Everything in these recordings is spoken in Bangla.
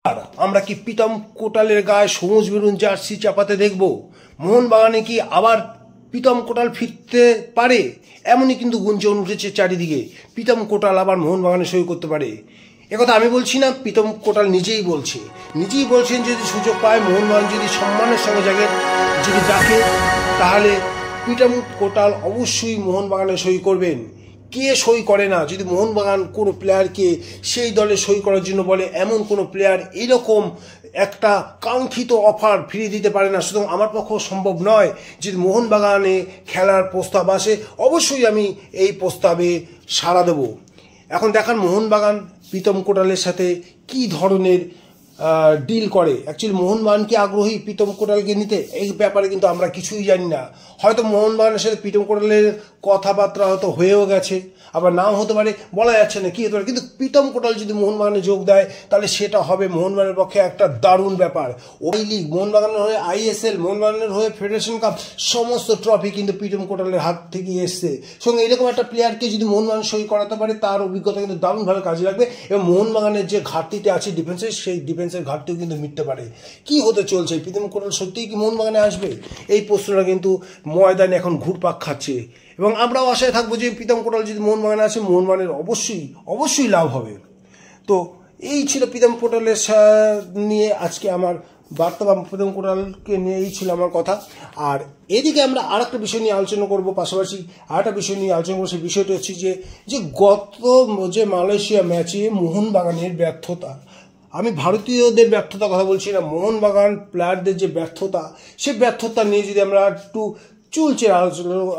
আর আমরা কি প্রীতম কোটালের গায়ে সবুজ মেরুন জার্সি চাপাতে দেখব? মোহনবাগানে কি আবার প্রীতম কোটাল ফিরতে পারে? এমনই কিন্তু গুঞ্জন উঠেছে চারিদিকে। প্রীতম কোটাল আবার মোহনবাগানে সই করতে পারে। একথা আমি বলছি না, প্রীতম কোটাল নিজেই বলছেন যদি সুযোগ পায়, মোহনবাগান যদি সম্মানের সঙ্গে যদি ডাকে, তাহলে প্রীতম কোটাল অবশ্যই মোহনবাগানে সই করবেন। কে সই করে না? যদি মোহনবাগান কোনো প্লেয়ারকে সেই দলে সই করার জন্য বলে, এমন কোনো প্লেয়ার এরকম একটা কাঙ্ক্ষিত অফার ফিরিয়ে দিতে পারে না। সুতরাং আমার পক্ষেও সম্ভব নয়। যদি মোহনবাগানে খেলার প্রস্তাব আসে, অবশ্যই আমি এই প্রস্তাবে সাড়া দেব। এখন দেখান মোহনবাগান প্রীতম কোটালের সাথে কি ধরনের ডিল করে। অ্যাকচুয়ালি মোহনবাগান কি আগ্রহী প্রীতম কোটালকে নিতে? এই ব্যাপারে কিন্তু আমরা কিছুই জানি না। হয়তো মোহনবাগানের সাথে প্রীতম কোটালের কথাবার্তা হয়তো হয়েও গেছে, আবার নাও হতে পারে, বলা যাচ্ছে না কি হতে পারে। কিন্তু প্রীতম কোটাল যদি মোহনবাগানে যোগ দেয়, তাহলে সেটা হবে মোহনবাগানের পক্ষে একটা দারুণ ব্যাপার। ওই লিগ, মোহনবাগানের হয়ে ISL, মোহনবাগানের হয়ে ফেডারেশন কাপ, সমস্ত ট্রফি কিন্তু প্রীতম কোটালের হাত থেকে এসছে। সঙ্গে এরকম একটা প্লেয়ারকে যদি মোহনবাগান সই করাতে পারে, তার অভিজ্ঞতা কিন্তু দারুণভাবে কাজে লাগবে এবং মোহনবাগানের যে ঘাটতিটা আছে ডিফেন্সের, সেই ডিফেন্সের ঘাটতিও কিন্তু মিটতে পারে। কি হতে চলছে? প্রীতম কোটাল সত্যিই কি মোহনবাগানে আসবে? এই প্রশ্নটা কিন্তু ময়দানে এখন ঘুরপাক খাচ্ছে এবং আমরাও আশায় থাকবো যে প্রীতম কোটাল যদি মোহনবাগানে আসে, মোহনবাগানের অবশ্যই লাভ হবে। তো এই ছিল প্রীতম কোটালের নিয়ে আজকে আমার বার্তা, বা প্রীতম কোটালকে নিয়ে এই ছিল আমার কথা। আর এদিকে আমরা আর একটা বিষয় নিয়ে আলোচনা করব, পাশাপাশি আর একটা বিষয় নিয়ে আলোচনা করবো। সেই বিষয়টা হচ্ছে যে গত যে মালয়েশিয়া ম্যাচে মোহনবাগানের ব্যর্থতা, আমি ভারতীয়দের ব্যর্থতার কথা বলছি না, মোহনবাগান প্লেয়ারদের যে ব্যর্থতা, সে ব্যর্থতা নিয়ে যদি আমরা একটু চুলচে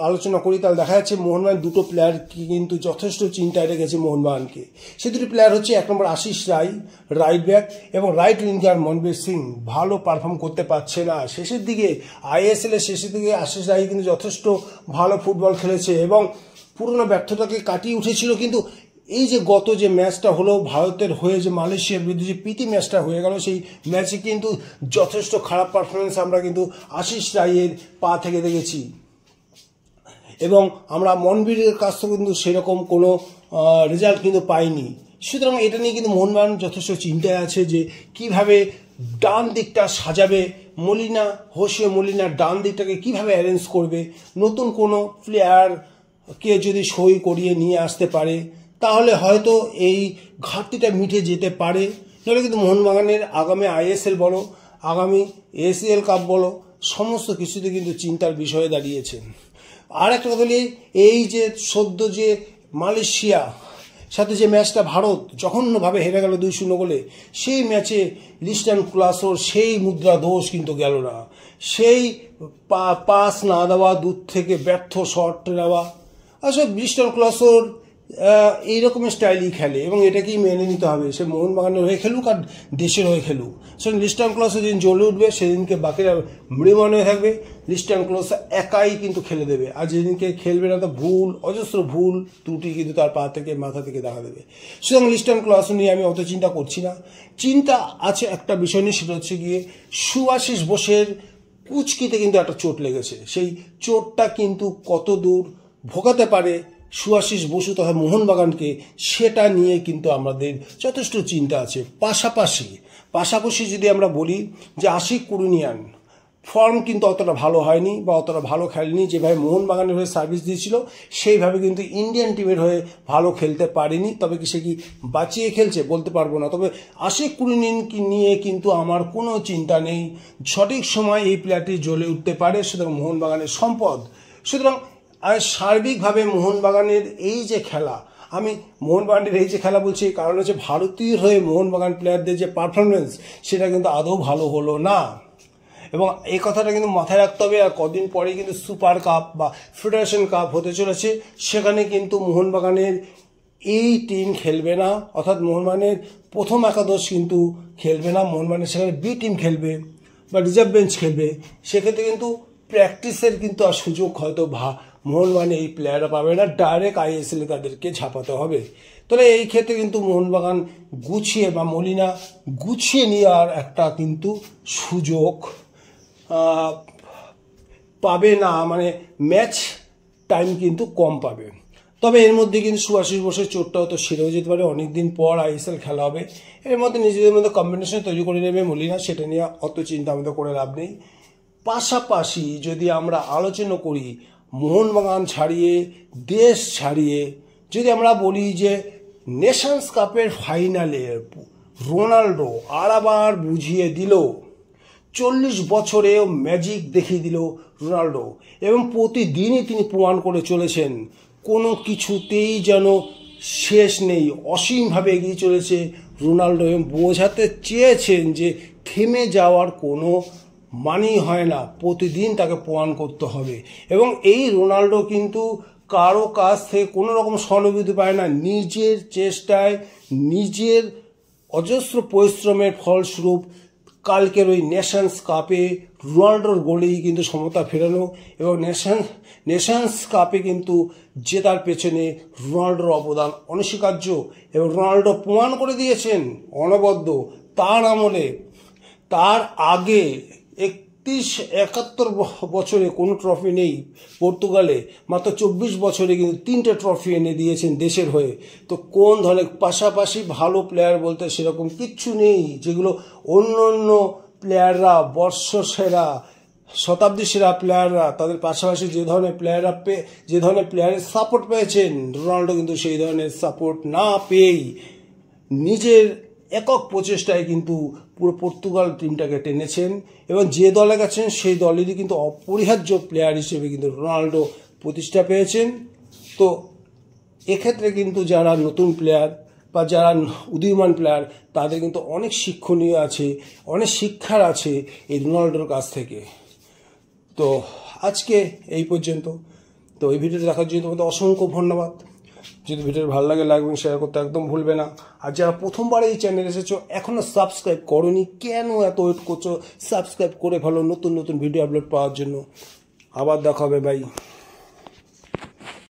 আলোচনা করি, তাহলে দেখা যাচ্ছে মোহনবাগান দুটো প্লেয়ার কিন্তু যথেষ্ট চিন্তায় রেখেছে মোহনবাগানকে। সে দুটি প্লেয়ার হচ্ছে, এক নম্বর আশিস রায়, রাইট ব্যাক, এবং রাইট উইঙ্গার মনবীর সিং ভালো পারফর্ম করতে পারছে না। শেষের দিকে ISL এর শেষের দিকে আশিস রায় কিন্তু যথেষ্ট ভালো ফুটবল খেলেছে এবং পুরনো ব্যর্থতাকে কাটিয়ে উঠেছিল। কিন্তু এই যে গত যে ম্যাচটা হলো ভারতের হয়ে, যে মালয়েশিয়ার বিরুদ্ধে যে প্রীতি ম্যাচটা হয়ে গেল, সেই ম্যাচে কিন্তু যথেষ্ট খারাপ পারফরমেন্স আমরা কিন্তু আশিস রায়ের পা থেকে দেখেছি এবং আমরা মনবীরের কাছ থেকে কিন্তু সেরকম কোনো রেজাল্ট কিন্তু পাইনি। সুতরাং এটা নিয়ে কিন্তু মোহনবাগান যথেষ্ট চিন্তায় আছে যে কিভাবে ডান দিকটা সাজাবে, হোসে মলিনার ডান দিকটাকে কিভাবে অ্যারেঞ্জ করবে, নতুন কোনো প্লেয়ারকে যদি সই করিয়ে নিয়ে আসতে পারে, তাহলে হয়তো এই ঘাটতিটা মিটে যেতে পারে। নাহলে কিন্তু মোহনবাগানের আগামী ISL বলো, আগামী ACL কাপ বলো, সমস্ত কিছুতে কিন্তু চিন্তার বিষয়ে দাঁড়িয়েছে। আর একটা কথা বলি, এই যে সদ্য যে মালয়েশিয়া সাথে যে ম্যাচটা ভারত জঘন্যভাবে হেরে গেল 2-0 গোলে, সেই ম্যাচে লিস্টন ক্লাসোর সেই মুদ্রা দোষ কিন্তু গেল না। সেই পাস না দেওয়া, দূর থেকে ব্যর্থ শট নেওয়া, আসলে লিস্টন ক্লাসোর এইরকমের স্টাইলই খেলে এবং এটাকেই মেনে নিতে হবে। সে মোহনবাগানের হয়ে খেলুক আর দেশের হয়ে খেলুক, সেদিন লিস্টন ক্লস যেদিন জ্বলে উঠবে, সেদিনকে বাকিরা মৃমান হয়ে থাকবে। লিস্টন ক্লস একাই কিন্তু খেলে দেবে, আর যেদিনকে খেলবে না, তো অজস্র ভুল ত্রুটি কিন্তু তার পা থেকে মাথা থেকে দেখা দেবে। সুতরাং লিস্টন ক্লস নিয়ে আমি অত চিন্তা করছি না। চিন্তা আছে একটা বিষয় নিয়ে, সেটা হচ্ছে গিয়ে সুভাশিস বোসের কুচকিতে কিন্তু একটা চোট লেগেছে। সেই চোটটা কিন্তু কত দূর ভোগাতে পারে সুভাশিস বসু তথা মোহনবাগানকে, সেটা নিয়ে কিন্তু আমাদের যথেষ্ট চিন্তা আছে। পাশাপাশি যদি আমরা বলি যে আশিক কুরুনিয়ান ফর্ম কিন্তু অতটা ভালো হয়নি বা অতটা ভালো খেলেনি। যেভাবে মোহনবাগানের হয়ে সার্ভিস দিয়েছিল, সেইভাবে কিন্তু ইন্ডিয়ান টিমের হয়ে ভালো খেলতে পারেনি। তবে কি সে কি বাঁচিয়ে খেলছে বলতে পারবো না। তবে আশিক কুরুনিয়ানকে নিয়ে কিন্তু আমার কোনো চিন্তা নেই। সঠিক সময় এই প্লেয়ারটি জ্বলে উঠতে পারে, সুতরাং মোহনবাগানের সম্পদ। সুতরাং আর সার্বিকভাবে মোহনবাগানের এই যে খেলা, আমি মোহনবাগানের এই যে খেলা বলছি, কারণ হচ্ছে ভারতীয় হয়ে মোহনবাগান প্লেয়ারদের যে পারফরমেন্স, সেটা কিন্তু আদৌ ভালো হলো না এবং এই কথাটা কিন্তু মাথায় রাখতে হবে। আর কদিন পরেই কিন্তু সুপার কাপ বা ফেডারেশন কাপ হতে চলেছে, সেখানে কিন্তু মোহনবাগানের এই টিম খেলবে না, অর্থাৎ মোহনবাগানের প্রথম একাদশ কিন্তু খেলবে না। মোহনবাগানের সেখানে B টিম খেলবে বা রিজার্ভ বেঞ্চ খেলবে। সেক্ষেত্রে কিন্তু প্র্যাকটিসের কিন্তু আর সুযোগ হয়তো মোহনবাগান এই প্লেয়াররা পাবে না, ডাইরেক্ট ISL এ তাদেরকে ঝাঁপাতে হবে। তাহলে এই ক্ষেত্রে কিন্তু মোহনবাগান গুছিয়ে বা মলিনা গুছিয়ে নেওয়ার একটা কিন্তু সুযোগ পাবে না, মানে ম্যাচ টাইম কিন্তু কম পাবে। তবে এর মধ্যে কিন্তু সুভাষিস বোসের চোটটাও তো সেরেও যেতে পারে, অনেকদিন পর আইএসএল খেলা হবে, এর মধ্যে নিজেদের মধ্যে কম্বিনেশন তৈরি করে নেবে মলিনা, সেটা নিয়ে অত চিন্তা আমাদের করে লাভ নেই। পাশাপাশি যদি আমরা আলোচনা করি মোহনবাগান ছাড়িয়ে, দেশ ছাড়িয়ে, যদি আমরা বলি যে নেশনস কাপের ফাইনালে রোনাল্ডো আবার বুঝিয়ে দিল, 40 বছরেও ম্যাজিক দেখিয়ে দিল রোনাল্ডো, এবং প্রতিদিনই তিনি প্রমাণ করে চলেছেন কোনো কিছুতেই যেন শেষ নেই, অসীমভাবে এগিয়ে চলেছে রোনাল্ডো, এবং বোঝাতে চেয়েছেন যে থেমে যাওয়ার কোনো মানেই হয় না, প্রতিদিন তাকে প্রমাণ করতে হবে। এবং এই রোনাল্ডো কিন্তু কারো কাছ থেকে কোনো রকম সহানুভূতি পায় না, নিজের চেষ্টায়, নিজের অজস্র পরিশ্রমের ফলস্বরূপ কালকের ওই নেশনস কাপে রোনাল্ডোর গোলেই কিন্তু সমতা ফেরানো, এবং নেশনস কাপে কিন্তু জেতার পেছনে রোনাল্ডোর অবদান অনস্বীকার্য, এবং রোনাল্ডো প্রমাণ করে দিয়েছেন অনবদ্য তার আমলে। তার আগে 71 বছরে কোনো ট্রফি নেই পর্তুগালে, মাত্র 24 বছরে কিন্তু 3টে ট্রফি এনে দিয়েছেন দেশের হয়ে। তো কোন ধরনের পাশাপাশি ভালো প্লেয়ার বলতে সেরকম কিচ্ছু নেই, যেগুলো অন্য অন্য প্লেয়াররা, বর্ষসেরা, শতাব্দী সেরা প্লেয়াররা, তাদের পাশাপাশি যে ধরনের প্লেয়ারের সাপোর্ট পেয়েছেন, রোনাল্ডো কিন্তু সেই ধরনের সাপোর্ট না পেয়েই নিজের একক প্রচেষ্টায় কিন্তু পুরো পর্তুগাল টিমটাকে টেনেছেন, এবং যে দলে গেছেন সেই দলেরই কিন্তু অপরিহার্য প্লেয়ার হিসেবে কিন্তু রোনাল্ডো প্রতিষ্ঠা পেয়েছেন। তো এক্ষেত্রে কিন্তু যারা নতুন প্লেয়ার বা যারা উদীয়মান প্লেয়ার, তাদের কিন্তু অনেক শিক্ষণীয় আছে, অনেক শিক্ষার আছে এই রোনাল্ডোর কাছ থেকে। তো আজকে এই পর্যন্ত। তো এই ভিডিওটা দেখার জন্য তোমাদের অসংখ্য ধন্যবাদ। যদি ভিডিওটা ভালো লাগে লাইক এবং শেয়ার করতে একদম ভুলবে না। আর যারা প্রথমবার এই চ্যানেলে এসেছো, এখনও সাবস্ক্রাইব করোনি, কেন এত ওয়েট করছো? সাবস্ক্রাইব করে ফেলো নতুন নতুন ভিডিও আপলোড পাওয়ার জন্য। আবার দেখা হবে, বাই।